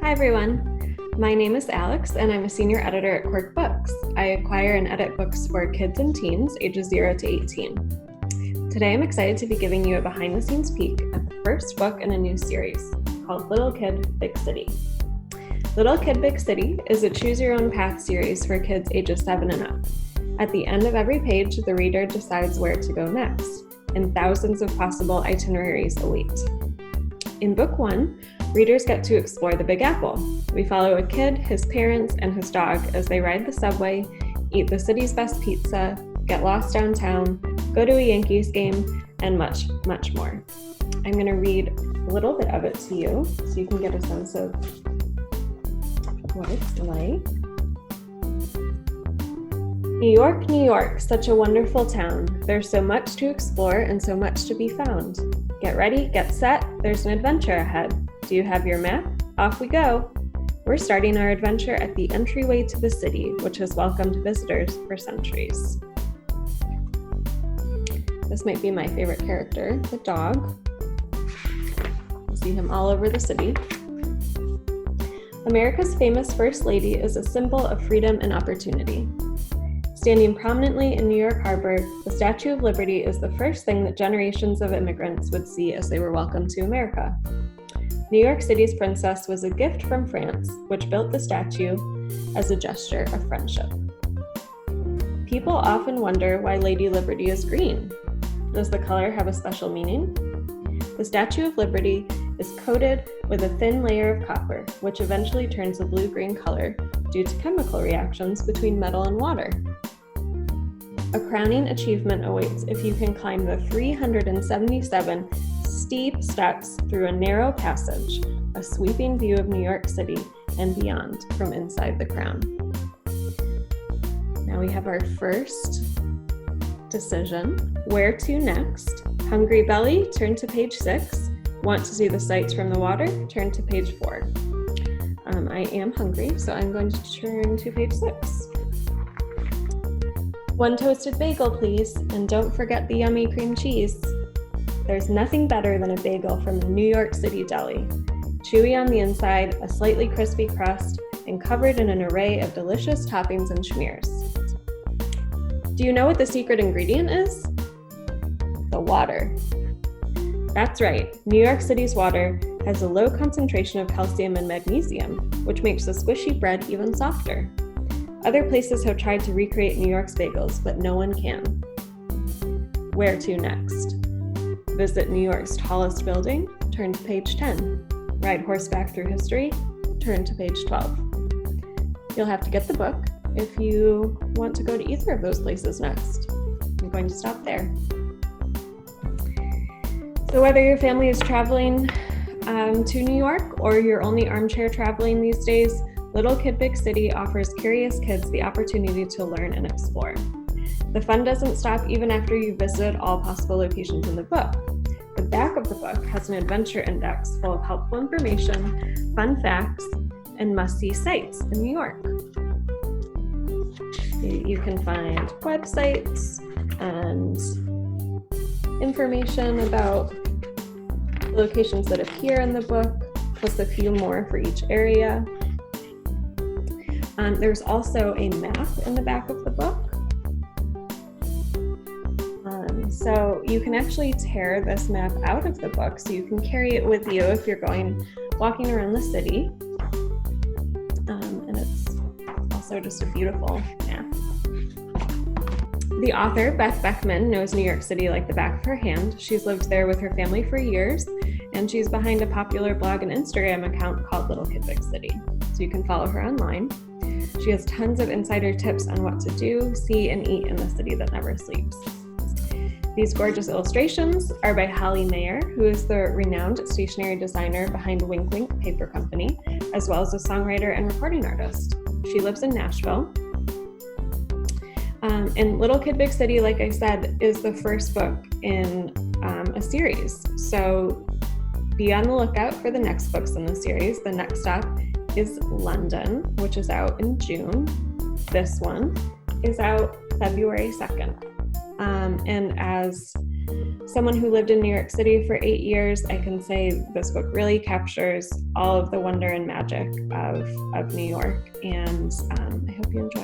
Hi everyone, my name is Alex and I'm a senior editor at Quirk Books. I acquire and edit books for kids and teens ages 0 to 18. Today I'm excited to be giving you a behind-the-scenes peek at the first book in a new series called Little Kid, Big City. Little Kid, Big City is a choose-your-own-path series for kids ages 7 and up. At the end of every page, the reader decides where to go next, and thousands of possible itineraries await. In Book 1, readers get to explore the Big Apple. We follow a kid, his parents, and his dog as they ride the subway, eat the city's best pizza, get lost downtown, go to a Yankees game, and much, much more. I'm going to read a little bit of it to you so you can get a sense of what it's like. New York, New York, such a wonderful town. There's so much to explore and so much to be found. Get ready, get set, there's an adventure ahead. Do you have your map? Off we go! We're starting our adventure at the entryway to the city, which has welcomed visitors for centuries. This might be my favorite character, the dog. You'll see him all over the city. America's famous First Lady is a symbol of freedom and opportunity. Standing prominently in New York Harbor, the Statue of Liberty is the first thing that generations of immigrants would see as they were welcomed to America. New York City's princess was a gift from France, which built the statue as a gesture of friendship. People often wonder why Lady Liberty is green. Does the color have a special meaning? The Statue of Liberty is coated with a thin layer of copper, which eventually turns a blue-green color due to chemical reactions between metal and water. A crowning achievement awaits if you can climb the 377 steep steps through a narrow passage, a sweeping view of New York City and beyond from inside the crown. Now we have our first decision. Where to next? Hungry belly? Turn to page 6. Want to see the sights from the water? Turn to page 4. I am hungry, so I'm going to turn to page 6. One toasted bagel, please, and don't forget the yummy cream cheese. There's nothing better than a bagel from a New York City deli. Chewy on the inside, a slightly crispy crust, and covered in an array of delicious toppings and schmears. Do you know what the secret ingredient is? The water. That's right, New York City's water has a low concentration of calcium and magnesium, which makes the squishy bread even softer. Other places have tried to recreate New York's bagels, but no one can. Where to next? Visit New York's tallest building, turn to page 10. Ride horseback through history, turn to page 12. You'll have to get the book if you want to go to either of those places next. I'm going to stop there. So whether your family is traveling to New York or you're only armchair traveling these days, Little Kid, Big City offers curious kids the opportunity to learn and explore. The fun doesn't stop even after you've visited all possible locations in the book. The back of the book has an adventure index full of helpful information, fun facts, and must-see sites in New York. You can find websites and information about locations that appear in the book, plus a few more for each area. There's also a map in the back of the book. So you can actually tear this map out of the book so you can carry it with you if you're walking around the city. And it's also just a beautiful map. The author, Beth Beckman, knows New York City like the back of her hand. She's lived there with her family for years, and she's behind a popular blog and Instagram account called Little Kid, Big City. So you can follow her online. She has tons of insider tips on what to do, see, and eat in the city that never sleeps. These gorgeous illustrations are by Holley, Maher, who is the renowned stationery designer behind Wink Wink Paper Company, as well as a songwriter and recording artist. She lives in Nashville. And Little Kid, Big City, like I said, is the first book in a series. So be on the lookout for the next books in the series. The next stop is London, which is out in June. This one is out February 2nd. And as someone who lived in New York City for 8 years, I can say this book really captures all of the wonder and magic of New York, and I hope you enjoy